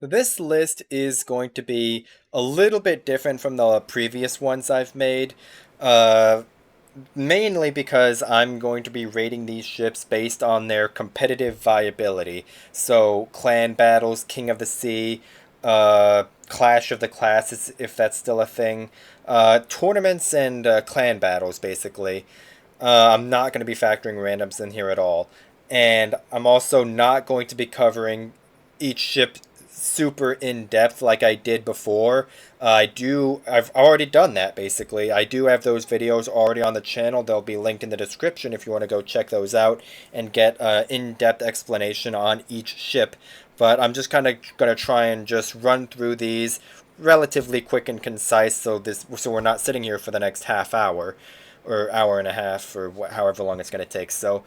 This list is going to be a little bit different from the previous ones I've made, uh, mainly because I'm going to be rating these ships based on their competitive viability. So, clan battles, King of the Sea, Clash of the Classes, if that's still a thing, tournaments and clan battles, basically. I'm not going to be factoring randoms in here at all. And I'm also not going to be covering each ship super in depth like I did before. I've already done that basically. I do have those videos already on the channel. They'll be linked in the description if you want to go check those out and get an in depth explanation on each ship. But I'm just kind of going to try and just run through these relatively quick and concise so we're not sitting here for the next half hour or hour and a half or however long it's going to take. So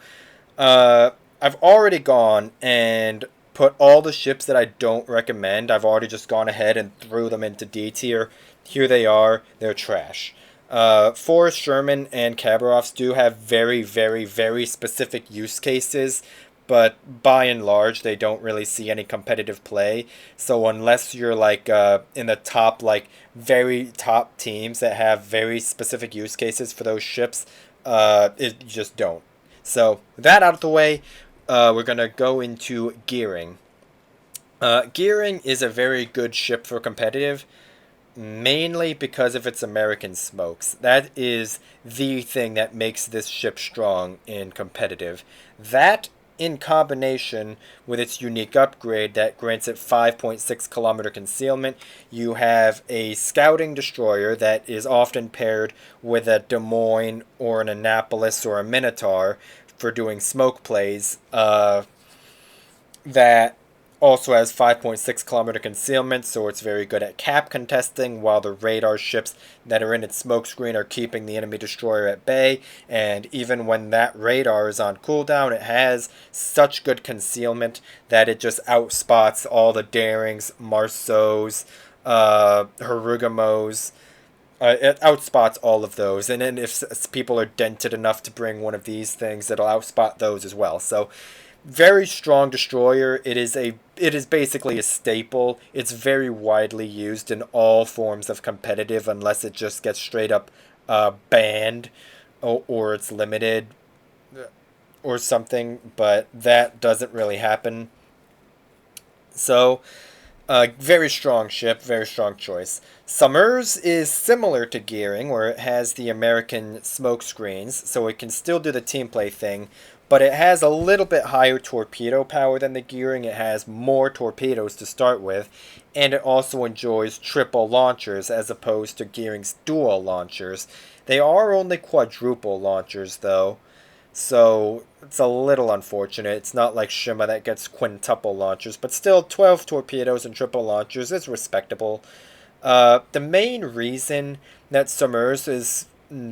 uh, I've already gone and put all the ships that I don't recommend. I've already just gone ahead and threw them into D tier. Here they are. They're trash. Forrest Sherman and Khabarovs do have very, very, very specific use cases, but by and large, they don't really see any competitive play. So unless you're like in the top, like very top teams that have very specific use cases for those ships, you just don't. So that out of the way, we're gonna go into gearing. Gearing is a very good ship for competitive, mainly because of its American smokes. That is the thing that makes this ship strong in competitive. That, in combination with its unique upgrade that grants it 5.6 kilometer concealment, you have a scouting destroyer that is often paired with a Des Moines or an Annapolis or a Minotaur for doing smoke plays. That also has 5.6 kilometer concealment, so it's very good at cap contesting, while the radar ships that are in its smokescreen are keeping the enemy destroyer at bay. And even when that radar is on cooldown, it has such good concealment that it just outspots all the Darings, Marceaus, Harugumos. It outspots all of those, and then if people are dented enough to bring one of these things, it'll outspot those as well. So very strong destroyer. It is basically a staple. It's very widely used in all forms of competitive, unless it just gets straight up banned or it's limited or something. But that doesn't really happen. So very strong ship, very strong choice. Summers is similar to Gearing, where it has the American smoke screens, so it can still do the team play thing, but it has a little bit higher torpedo power than the Gearing. It has more torpedoes to start with, and it also enjoys triple launchers as opposed to Gearing's dual launchers. They are only quadruple launchers, though, so it's a little unfortunate. It's not like Shima that gets quintuple launchers, but still 12 torpedoes and triple launchers is respectable. The main reason that Summers is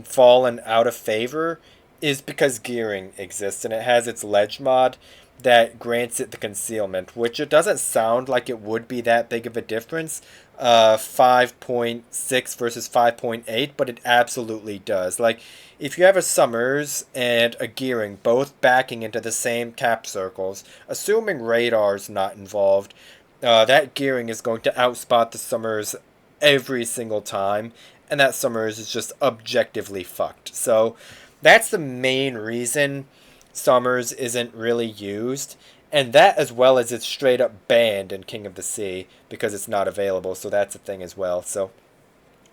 fallen out of favor is because gearing exists and it has its ledge mod that grants it the concealment, which it doesn't sound like it would be that big of a difference, 5.6 versus 5.8, but it absolutely does. Like, if you have a Summers and a Gearing both backing into the same cap circles, assuming radar's not involved, that Gearing is going to outspot the Summers every single time, and that Summers is just objectively fucked. So, that's the main reason Summers isn't really used, and that as well as it's straight up banned in King of the Sea because it's not available, so that's a thing as well. So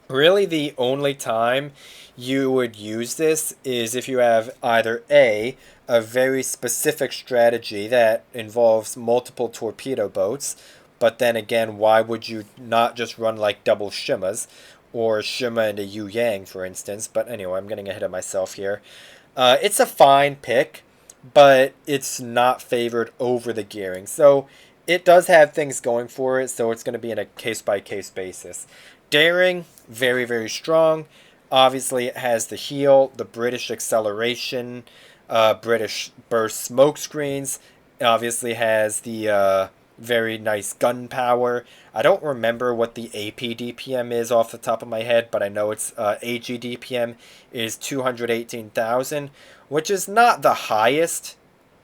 really the only time you would use this is if you have either a very specific strategy that involves multiple torpedo boats, but then again, why would you not just run like double Shimas, or Shima and a Yueyang, for instance? But anyway, I'm getting ahead of myself here. It's a fine pick, but it's not favored over the gearing. So it does have things going for it, so it's going to be in a case-by-case basis. Daring, very, very strong. Obviously, it has the heel, the British acceleration, British burst smoke screens. It obviously has the very nice gun power. I don't remember what the AP DPM is off the top of my head, but I know it's AG DPM is 218,000, which is not the highest,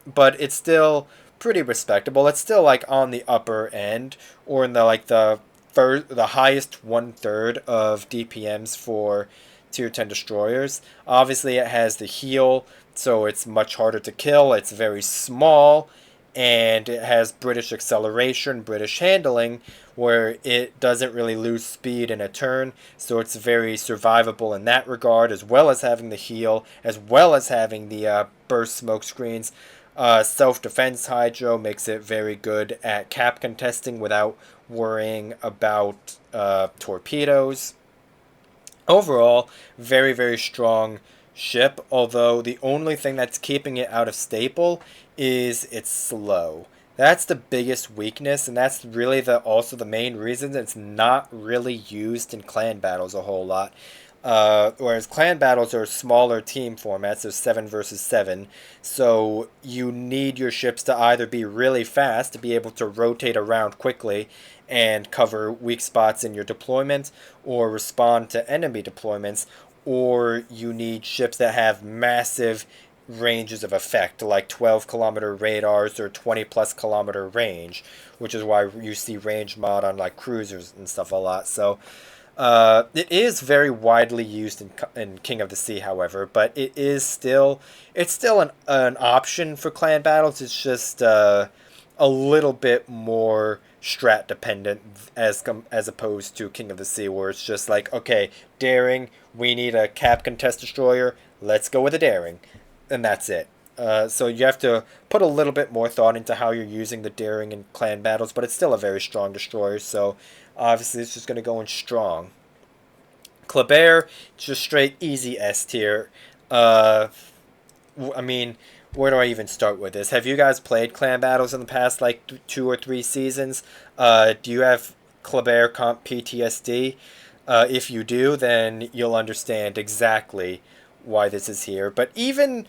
but it's still pretty respectable. It's still like on the upper end, or in the like the highest 1/3 of DPMs for tier 10 destroyers. Obviously, it has the heal, so it's much harder to kill. It's very small, and it has British acceleration, British handling, where it doesn't really lose speed in a turn, so it's very survivable in that regard, as well as having the heal, as well as having the burst smoke screens. Self-defense hydro makes it very good at cap contesting without worrying about torpedoes. Overall, very, very strong ship, although the only thing that's keeping it out of staple is it's slow. That's the biggest weakness, and that's really also the main reason it's not really used in clan battles a whole lot. Whereas clan battles are smaller team formats, so 7 versus 7, so you need your ships to either be really fast to be able to rotate around quickly and cover weak spots in your deployment, or respond to enemy deployments, or you need ships that have massive ranges of effect, like 12-kilometer radars or 20-plus-kilometer range, which is why you see range mod on like cruisers and stuff a lot. So it is very widely used in King of the Sea, however, but it's still an option for clan battles. It's just a little bit more strat dependent as opposed to King of the Sea, where it's just like, okay, daring, we need a cap contest destroyer, let's go with a daring, and that's it. So you have to put a little bit more thought into how you're using the daring in clan battles, but it's still a very strong destroyer, so obviously it's just going to go in strong. Kleber, just straight easy S tier. I mean, where do I even start with this? Have you guys played clan battles in the past, like 2 or 3 seasons? Do you have Kleber comp PTSD? If you do, then you'll understand exactly why this is here. But even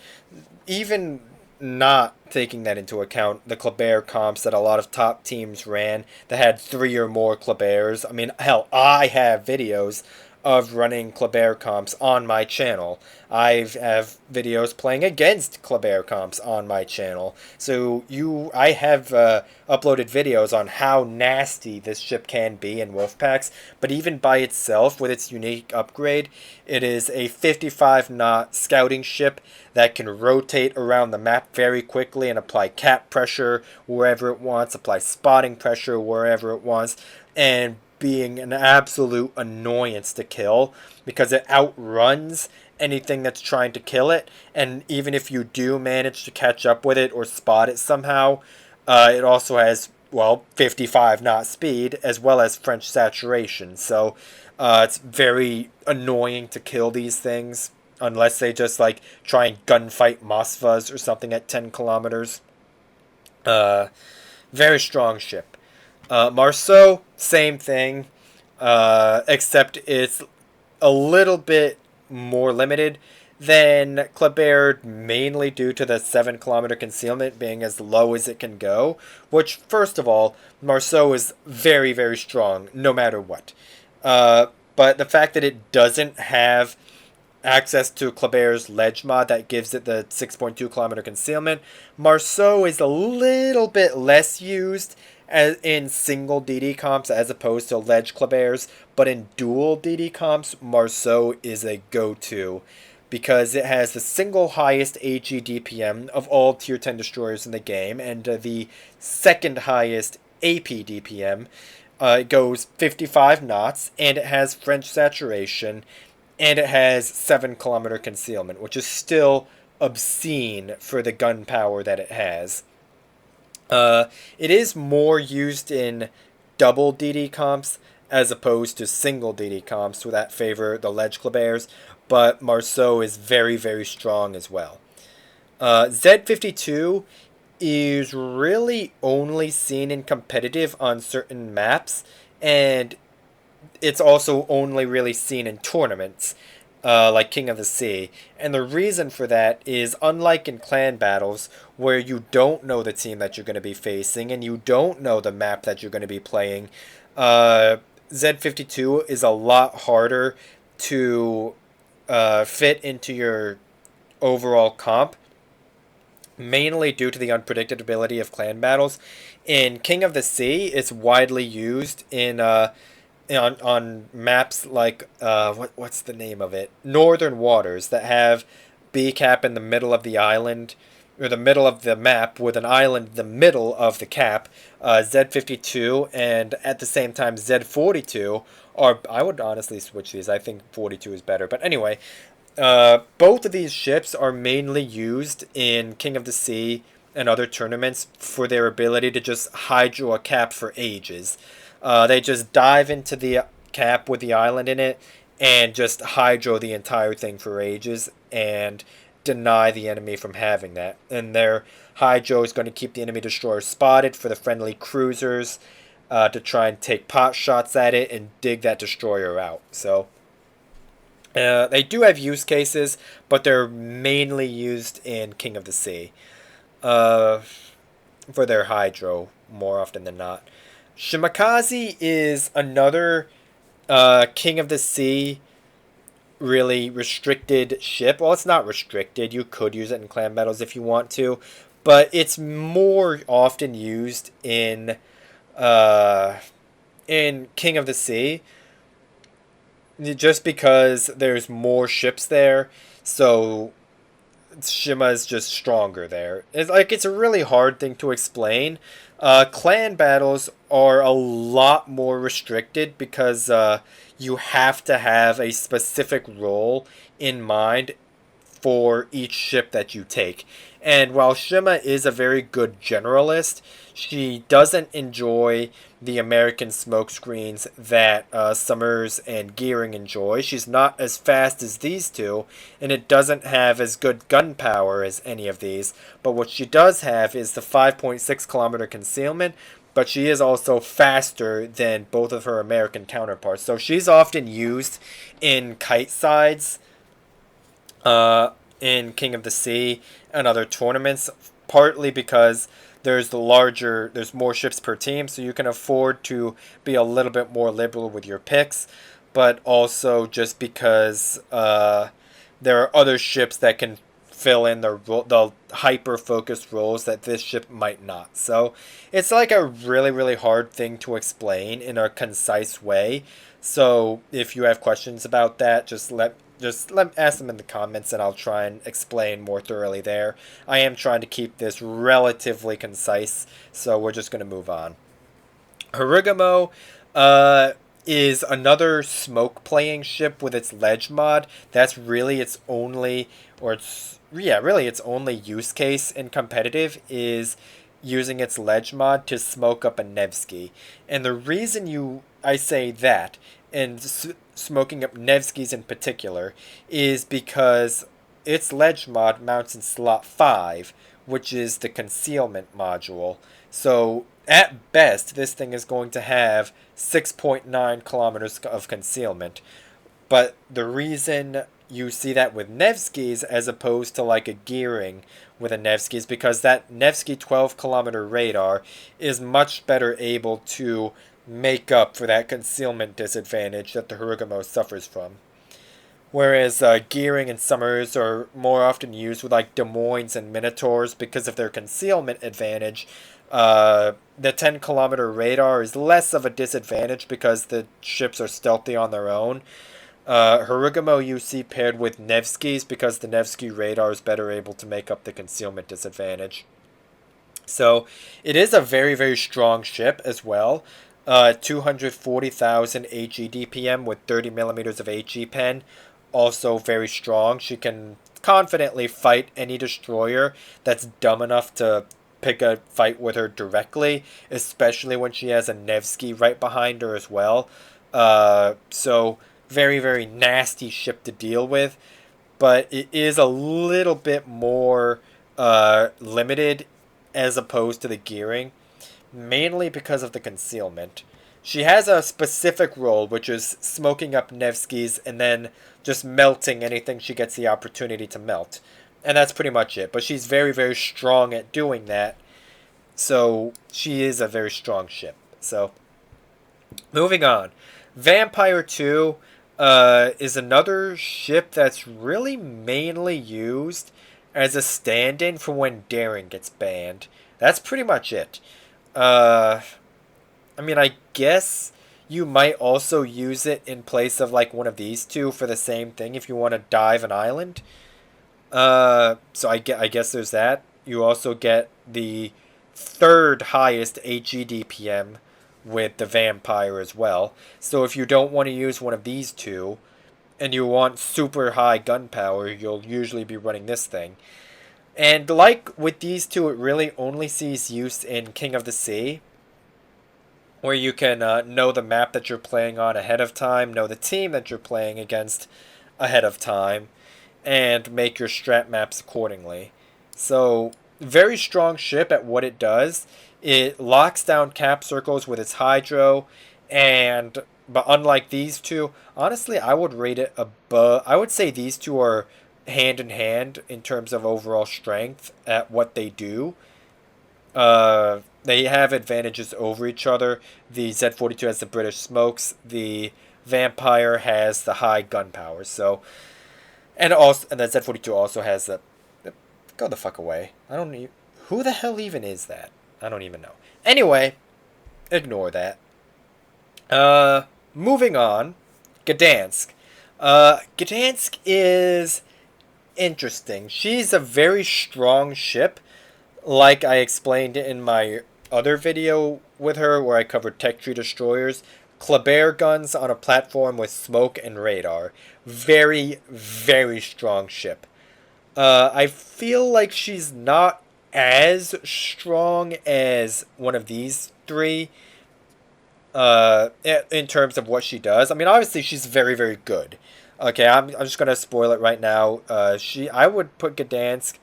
not taking that into account, the Kleber comps that a lot of top teams ran that had 3 or more Klebers. I mean, hell, I have videos of running Kleber comps on my channel. I have videos playing against Kleber comps on my channel. So I have uploaded videos on how nasty this ship can be in wolf packs. But even by itself, with its unique upgrade, it is a 55-knot scouting ship that can rotate around the map very quickly and apply cap pressure wherever it wants, apply spotting pressure wherever it wants, and being an absolute annoyance to kill because it outruns anything that's trying to kill it. And even if you do manage to catch up with it or spot it somehow, it also has, well, 55 knot speed as well as French saturation. So it's very annoying to kill these things unless they just like try and gunfight Moskvas or something at 10 kilometers. Very strong ship. Marceau, same thing, except it's a little bit more limited than Kleber, mainly due to the 7-kilometer concealment being as low as it can go, which, first of all, Marceau is very, very strong, no matter what. But the fact that it doesn't have access to Kleber's ledge mod that gives it the 6.2-kilometer concealment, Marceau is a little bit less used in single DD comps as opposed to ledge Klebers, but in dual DD comps, Marceau is a go-to because it has the single highest AG DPM of all tier 10 destroyers in the game and the second highest AP DPM. It goes 55 knots and it has French saturation and it has 7-kilometer concealment, which is still obscene for the gun power that it has. It is more used in double DD comps as opposed to single DD comps that favor the ledge Klebers, but Marceau is very, very strong as well. Z52 is really only seen in competitive on certain maps, and it's also only really seen in tournaments, like King of the Sea. And the reason for that is, unlike in clan battles, where you don't know the team that you're going to be facing, and you don't know the map that you're going to be playing, Z52 is a lot harder to fit into your overall comp, mainly due to the unpredictability of clan battles. In King of the Sea, it's widely used in on maps like what's the name of it? Northern Waters that have B cap in the middle of the island or the middle of the map with an island in the middle of the cap, Z52 and at the same time Z42. Or I would honestly switch these. I think 42 is better. But anyway, both of these ships are mainly used in King of the Sea and other tournaments for their ability to just hydro a cap for ages. They just dive into the cap with the island in it and just hydro the entire thing for ages and deny the enemy from having that. And their hydro is going to keep the enemy destroyer spotted for the friendly cruisers to try and take pot shots at it and dig that destroyer out. So they do have use cases, but they're mainly used in King of the Sea uh, for their hydro more often than not. Shimakaze is another King of the Sea really restricted ship. Well, it's not restricted. You could use it in clan battles if you want to, but it's more often used uh, in King of the Sea just because there's more ships there. So Shima is just stronger there. It's a really hard thing to explain. Clan battles are a lot more restricted because you have to have a specific role in mind for each ship that you take. And while Shima is a very good generalist, she doesn't enjoy the American smokescreens that Summers and Gearing enjoy. She's not as fast as these two, and it doesn't have as good gun power as any of these. But what she does have is the 5.6 kilometer concealment, but she is also faster than both of her American counterparts. So she's often used in kite sides in King of the Sea and other tournaments, partly because there's more ships per team, so you can afford to be a little bit more liberal with your picks, but also just because there are other ships that can fill in the hyper focused roles that this ship might not. So it's like a really really hard thing to explain in a concise way. So if you have questions about that, just ask them in the comments and I'll try and explain more thoroughly there. I am trying to keep this relatively concise, so we're just going to move on. Harugumo is another smoke playing ship with its ledge mod. That's really its only, or it's, yeah, really its only use case in competitive is using its ledge mod to smoke up a Nevsky. And the reason I say that, and smoking up Nevskys in particular, is because its ledge mod mounts in slot 5, which is the concealment module. So at best, this thing is going to have 6.9 kilometers of concealment. But the reason you see that with Nevskys as opposed to like a Gearing with a Nevsky is because that Nevsky 12 kilometer radar is much better able to make up for that concealment disadvantage that the Harugumo suffers from. Whereas Gearing and Summers are more often used with like Des Moines and Minotaurs because of their concealment advantage. The 10 kilometer radar is less of a disadvantage because the ships are stealthy on their own. Harugumo you see paired with Nevskys because the Nevsky radar is better able to make up the concealment disadvantage. So it is a very, very strong ship as well. 240,000 HE DPM with 30 millimeters of HE pen. Also very strong. She can confidently fight any destroyer that's dumb enough to pick a fight with her directly, especially when she has a Nevsky right behind her as well. So very, very nasty ship to deal with, but it is a little bit more limited as opposed to the Gearing, mainly because of the concealment. She has a specific role, which is smoking up Nevskys and then just melting anything she gets the opportunity to melt. And that's pretty much it. But she's very, very strong at doing that. So she is a very strong ship. So, moving on. Vampire 2 is another ship that's really mainly used as a stand-in for when daring gets banned. That's pretty much it. Uh, I mean, I guess you might also use it in place of like one of these two for the same thing if you want to dive an island. So I guess there's that. You also get the third highest HEDPM with the vampire as well. So if you don't want to use one of these two and you want super high gun power, you'll usually be running this thing. And like with these two, it really only sees use in King of the Sea, where you can know the map that you're playing on ahead of time, know the team that you're playing against ahead of time, and make your strat maps accordingly. So, very strong ship at what it does. It locks down cap circles with its hydro, and but unlike these two, honestly, I would rate it above. I would say these two are hand in hand in terms of overall strength at what they do. They have advantages over each other. The Z42 has the British smokes. The Vampire has the high gun power. So, and the Z42 also has the go the fuck away. I don't need. Who the hell even is that? I don't even know. Anyway, ignore that. Moving on. Gdansk. Gdansk is interesting. She's a very strong ship, like I explained in my other video with her where I covered tech tree destroyers. Kleber guns on a platform with smoke and radar. Very, very strong ship. I feel like she's not as strong as one of these three in terms of what she does. I mean, obviously she's very, very good. Okay, I'm just gonna spoil it right now. I would put Gdansk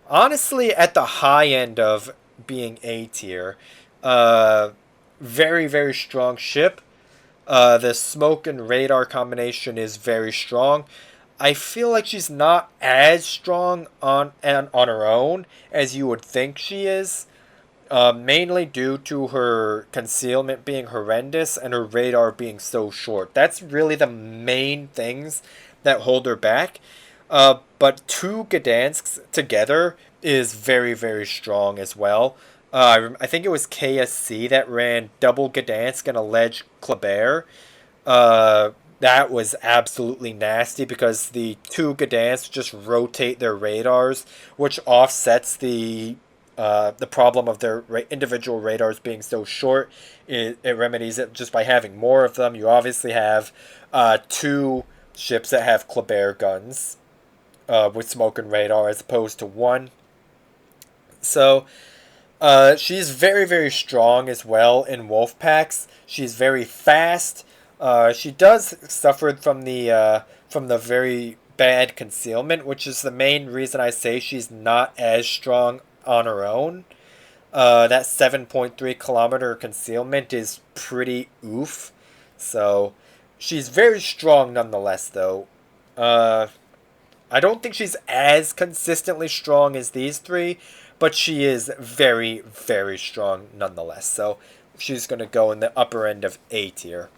honestly at the high end of being A tier. Very, very strong ship. The smoke and radar combination is very strong. I feel like she's not as strong on her own as you would think she is. Mainly due to her concealment being horrendous and her radar being so short. That's really the main things that hold her back. But two Gdansks together is very, very strong as well. I think it was KSC that ran double Gdansk and a ledge Kleber. That was absolutely nasty because the two Gdansks just rotate their radars, which offsets the problem of their individual radars being so short. It remedies it just by having more of them. You obviously have two ships that have Kleber guns with smoke and radar as opposed to one. So she's very, very strong as well in wolf packs. She's very fast. She does suffer from the very bad concealment, which is the main reason I say she's not as strong on her own. That 7.3 kilometer concealment is pretty oof. So she's very strong nonetheless, though. I don't think she's as consistently strong as these three, but she is very, very strong nonetheless. So she's going to go in the upper end of A tier.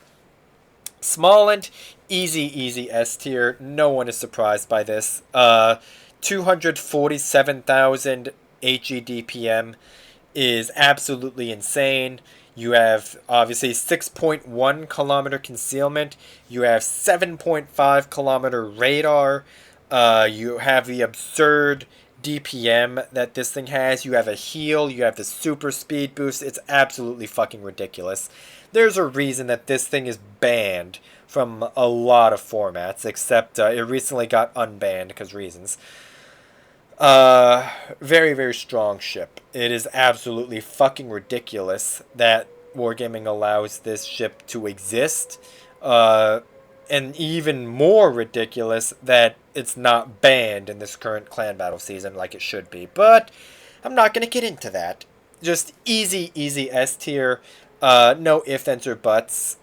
Smaland, easy S tier. No one is surprised by this. 247,000 HEDPM is absolutely insane. You have obviously 6.1 kilometer concealment. You have 7.5 kilometer radar. You have the absurd DPM that this thing has. You have a heal. You have the super speed boost. It's absolutely fucking ridiculous. There's a reason that this thing is banned from a lot of formats, except it recently got unbanned because reasons. Very, very strong ship. It is absolutely fucking ridiculous that Wargaming allows this ship to exist. And even more ridiculous that it's not banned in this current clan battle season like it should be. But I'm not going to get into that. Just easy S tier. No ifs, ands, or buts.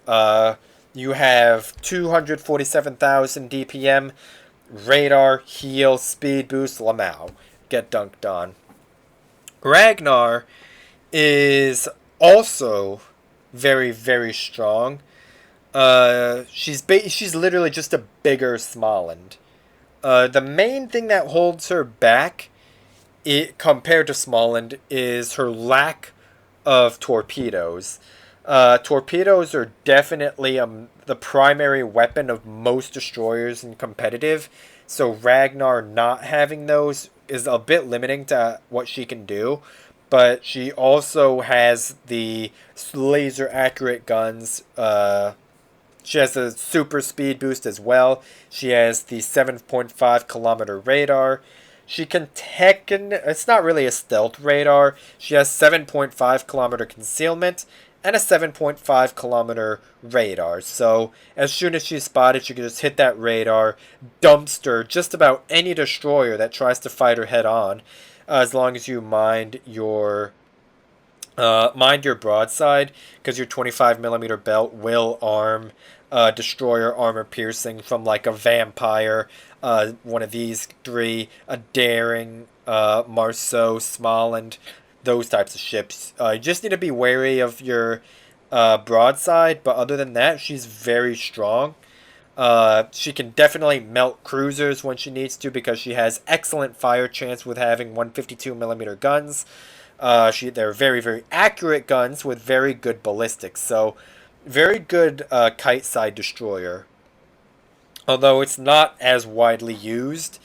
You have 247,000 DPM, radar, heal, speed boost, Lamau. Get dunked on. Ragnar is also very, very strong. She's literally just a bigger Smaland. The main thing that holds her back compared to Smaland, is her lack of torpedoes. Torpedoes are definitely the primary weapon of most destroyers in competitive, so Ragnar not having those is a bit limiting to what she can do. But she also has the laser accurate guns. She has a super speed boost as well. She has the 7.5 kilometer radar. She can it's not really a stealth radar. She has 7.5 kilometer concealment and a 7.5 kilometer radar. So as soon as she's spotted, she can just hit that radar, dumpster just about any destroyer that tries to fight her head on, as long as you mind your broadside, because your 25 millimeter belt will arm destroyer armor piercing from like a vampire, one of these three, a daring, Marceau, Smaland, those types of ships. You just need to be wary of your broadside, but other than that, she's very strong. She can definitely melt cruisers when she needs to because she has excellent fire chance with having 152 millimeter guns. They're very, very accurate guns with very good ballistics. So, very good kite side destroyer. Although it's not as widely used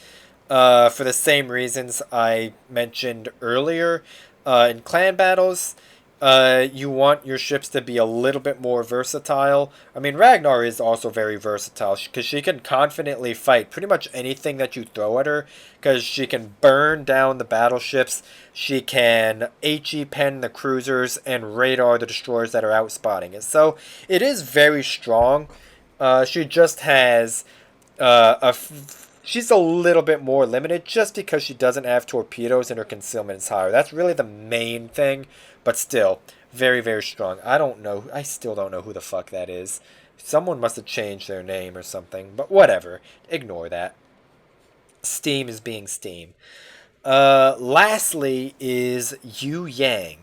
for the same reasons I mentioned earlier. In clan battles, you want your ships to be a little bit more versatile. I mean, Ragnar is also very versatile because she can confidently fight pretty much anything that you throw at her, because she can burn down the battleships, she can HE pen the cruisers, and radar the destroyers that are out spotting it. So it is very strong. She just has she's a little bit more limited just because she doesn't have torpedoes and her concealment is higher. That's really the main thing, but still, very, very strong. I still don't know who the fuck that is. Someone must have changed their name or something, but whatever. Ignore that. Steam is being Steam. Lastly is Yueyang.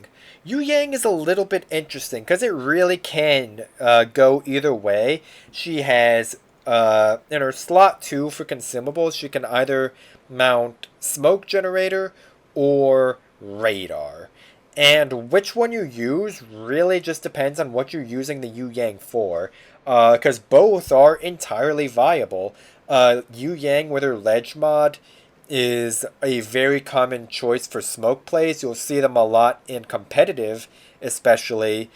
Yueyang is a little bit interesting because it really can go either way. She has in her slot 2 for consumables, she can either mount smoke generator or radar. And which one you use really just depends on what you're using the Yueyang for, because both are entirely viable. Yueyang with her ledge mod is a very common choice for smoke plays. You'll see them a lot in competitive, especially.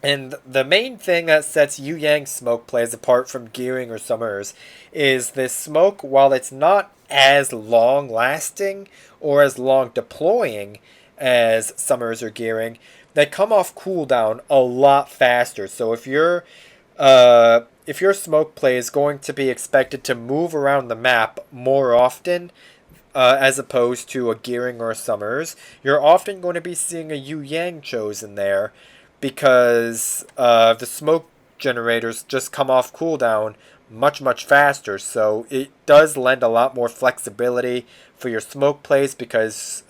And the main thing that sets Yueyang smoke plays apart from gearing or summers is this smoke, while it's not as long lasting or as long deploying as summers or gearing, they come off cooldown a lot faster. So if your smoke play is going to be expected to move around the map more often, as opposed to a gearing or a summers, you're often going to be seeing a Yueyang chosen there, because the smoke generators just come off cooldown much, much faster. So it does lend a lot more flexibility for your smoke plays, because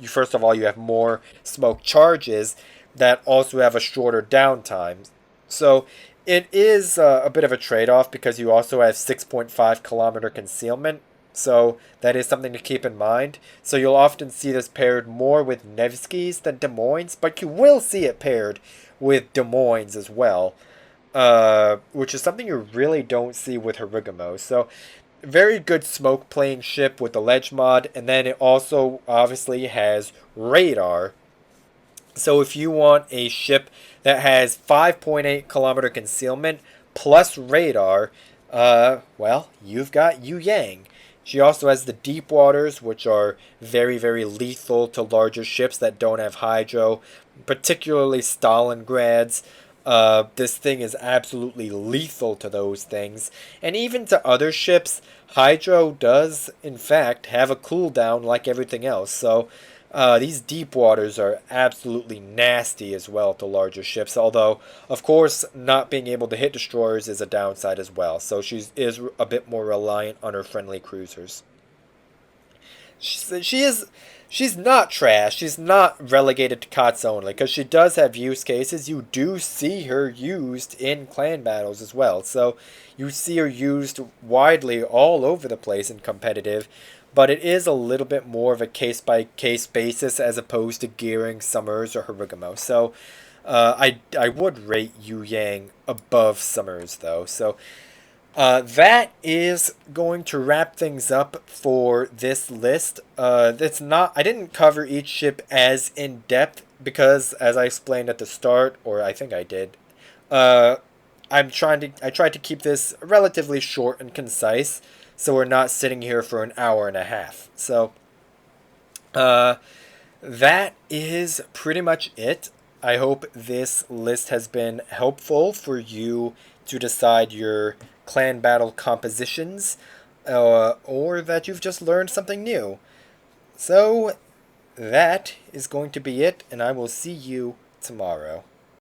first of all, you have more smoke charges that also have a shorter downtime. So it is a bit of a trade-off because you also have 6.5 kilometer concealment. So that is something to keep in mind. So you'll often see this paired more with Nevsky's than Des Moines, but you will see it paired with Des Moines as well, which is something you really don't see with Harugumo. So very good smoke playing ship with the ledge mod, and then it also obviously has radar. So if you want a ship that has 5.8 kilometer concealment plus radar, well, you've got Yueyang. She also has the deep waters, which are very, very lethal to larger ships that don't have hydro, particularly Stalingrad's. This thing is absolutely lethal to those things. And even to other ships, hydro does, in fact, have a cooldown like everything else. So these deep waters are absolutely nasty as well to larger ships. Although, of course, not being able to hit destroyers is a downside as well. So she is a bit more reliant on her friendly cruisers. She's not trash. She's not relegated to COTS only, because she does have use cases. You do see her used in clan battles as well. So you see her used widely all over the place in competitive. but it is a little bit more of a case-by-case basis as opposed to gearing Summers or Harugumo. So I would rate Yueyang above Summers, though. So that is going to wrap things up for this list. That's not. I didn't cover each ship as in depth because, as I explained at the start, or I think I did, uh, I tried to keep this relatively short and concise, so we're not sitting here for an hour and a half. So, uh, that is pretty much it. I hope this list has been helpful for you to decide your clan battle compositions, or that you've just learned something new. So, that is going to be it, and I will see you tomorrow.